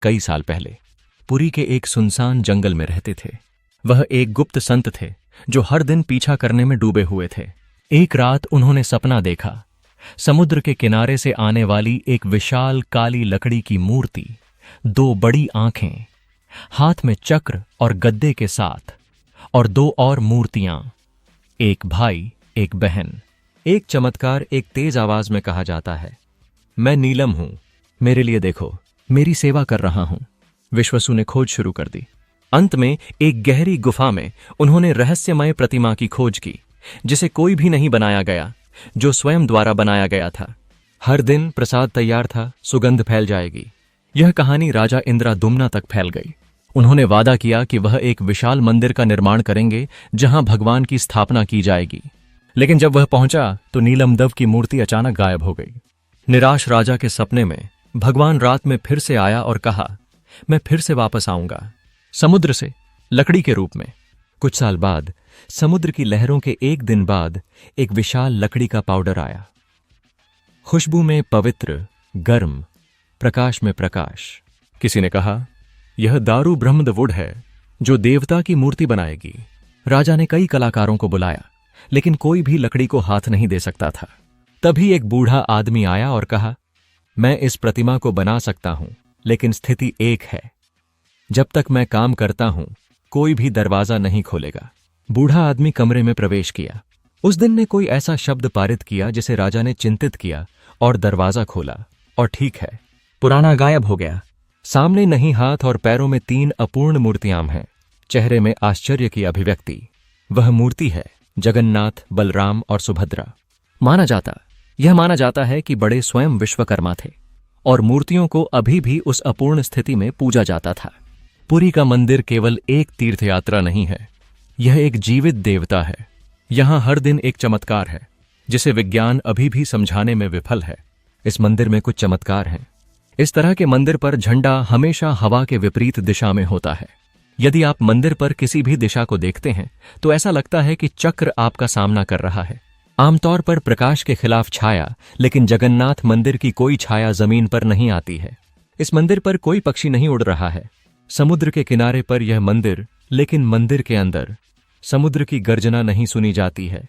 कई साल पहले पुरी के एक सुनसान जंगल में रहते थे। वह एक गुप्त संत थे जो हर दिन पीछा करने में डूबे हुए थे। एक रात उन्होंने सपना देखा, समुद्र के किनारे से आने वाली एक विशाल काली लकड़ी की मूर्ति, 2 बड़ी आंखें, हाथ में चक्र और गद्दे के साथ, और 2 और मूर्तियां, एक भाई एक बहन। एक चमत्कार एक तेज आवाज में कहा जाता है, मैं नीलम हूं, मेरे लिए देखो, मेरी सेवा कर रहा हूं। विश्वसु ने खोज शुरू कर दी। अंत में एक गहरी गुफा में उन्होंने रहस्यमय प्रतिमा की खोज की, जिसे कोई भी नहीं बनाया गया, जो स्वयं द्वारा बनाया गया था। हर दिन प्रसाद तैयार था, सुगंध फैल जाएगी। यह कहानी राजा इंद्रादुम्ना तक फैल गई। उन्होंने वादा किया कि वह एक विशाल मंदिर का निर्माण करेंगे जहां भगवान की स्थापना की जाएगी। लेकिन जब वह पहुंचा तो नीलमदव की मूर्ति अचानक गायब हो गई। निराश राजा के सपने में भगवान रात में फिर से आया और कहा, मैं फिर से वापस आऊंगा, समुद्र से, लकड़ी के रूप में। कुछ साल बाद समुद्र की लहरों के एक दिन बाद एक विशाल लकड़ी का पाउडर आया, खुशबू में पवित्र, गर्म, प्रकाश में प्रकाश। किसी ने कहा, यह दारू ब्रह्मदवुड है जो देवता की मूर्ति बनाएगी। राजा ने कई कलाकारों को बुलाया, लेकिन कोई भी लकड़ी को हाथ नहीं दे सकता था। तभी एक बूढ़ा आदमी आया और कहा, मैं इस प्रतिमा को बना सकता हूं, लेकिन स्थिति एक है, जब तक मैं काम करता हूं कोई भी दरवाजा नहीं खोलेगा। बूढ़ा आदमी कमरे में प्रवेश किया। उस दिन ने कोई ऐसा शब्द पारित किया जिसे राजा ने चिंतित किया और दरवाजा खोला, और ठीक है, पुराना गायब हो गया। सामने नहीं हाथ और पैरों में 3 अपूर्ण मूर्तियां हैं, चेहरे में आश्चर्य की अभिव्यक्ति। वह मूर्ति है जगन्नाथ, बलराम और सुभद्रा। यह माना जाता है कि बड़े स्वयं विश्वकर्मा थे और मूर्तियों को अभी भी उस अपूर्ण स्थिति में पूजा जाता था। पुरी का मंदिर केवल एक तीर्थ यात्रा नहीं है, यह एक जीवित देवता है। यहां हर दिन एक चमत्कार है जिसे विज्ञान अभी भी समझाने में विफल है। इस मंदिर में कुछ चमत्कार हैं। इस तरह के मंदिर पर झंडा हमेशा हवा के विपरीत दिशा में होता है। यदि आप मंदिर पर किसी भी दिशा को देखते हैं तो ऐसा लगता है कि चक्र आपका सामना कर रहा है। आमतौर पर प्रकाश के खिलाफ छाया, लेकिन जगन्नाथ मंदिर की कोई छाया जमीन पर नहीं आती है। इस मंदिर पर कोई पक्षी नहीं उड़ रहा है। समुद्र के किनारे पर यह मंदिर, लेकिन मंदिर के अंदर समुद्र की गर्जना नहीं सुनी जाती है।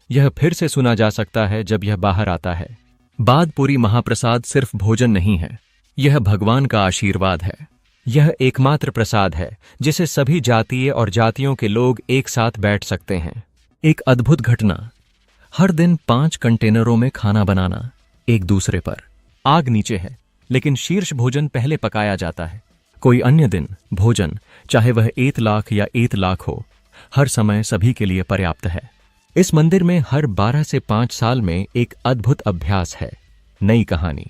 यह फिर से सुना जा सकता है जब यह बाहर आता है। बाद पुरी महाप्रसाद सिर्फ भोजन नहीं है, यह भगवान का आशीर्वाद है। यह एकमात्र प्रसाद है जिसे सभी जातीय और जातियों के लोग एक साथ बैठ सकते हैं। एक अद्भुत घटना, हर दिन 5 कंटेनरों में खाना बनाना, एक दूसरे पर। आग नीचे है, लेकिन शीर्ष भोजन पहले पकाया जाता है। कोई अन्य दिन भोजन, चाहे वह 1 लाख या 1 लाख हो, हर समय सभी के लिए पर्याप्त है। इस मंदिर में हर 12 से 5 साल में एक अद्भुत अभ्यास है, नई कहानी।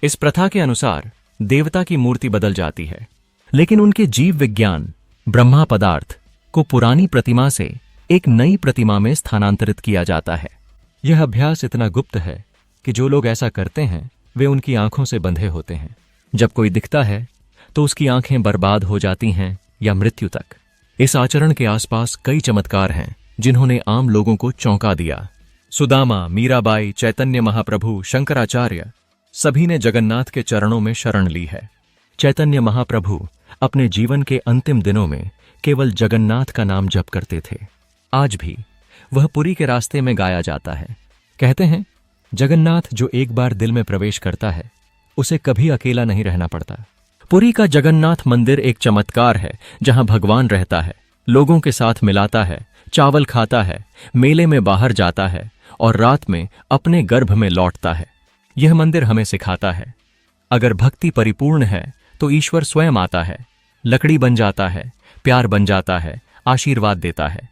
इस प्रथा के अनुसार देवता की मूर्ति बदल जाती है, लेकिन उनके जीव विज्ञान, ब्रह्मा पदार्थ को पुरानी प्रतिमा से एक नई प्रतिमा में स्थानांतरित किया जाता है। यह अभ्यास इतना गुप्त है कि जो लोग ऐसा करते हैं वे उनकी आंखों से बंधे होते हैं। जब कोई दिखता है तो उसकी आंखें बर्बाद हो जाती हैं या मृत्यु तक। इस आचरण के आसपास कई चमत्कार हैं जिन्होंने आम लोगों को चौंका दिया। सुदामा, मीराबाई, चैतन्य महाप्रभु, शंकराचार्य, सभी ने जगन्नाथ के चरणों में शरण ली है। चैतन्य महाप्रभु अपने जीवन के अंतिम दिनों में केवल जगन्नाथ का नाम जप करते थे। आज भी वह पुरी के रास्ते में गाया जाता है। कहते हैं, जगन्नाथ जो एक बार दिल में प्रवेश करता है उसे कभी अकेला नहीं रहना पड़ता। पुरी का जगन्नाथ मंदिर एक चमत्कार है जहां भगवान रहता है, लोगों के साथ मिलाता है, चावल खाता है, मेले में बाहर जाता है और रात में अपने गर्भ में लौटता है। यह मंदिर हमें सिखाता है, अगर भक्ति परिपूर्ण है तो ईश्वर स्वयं आता है, लकड़ी बन जाता है, प्यार बन जाता है, आशीर्वाद देता है।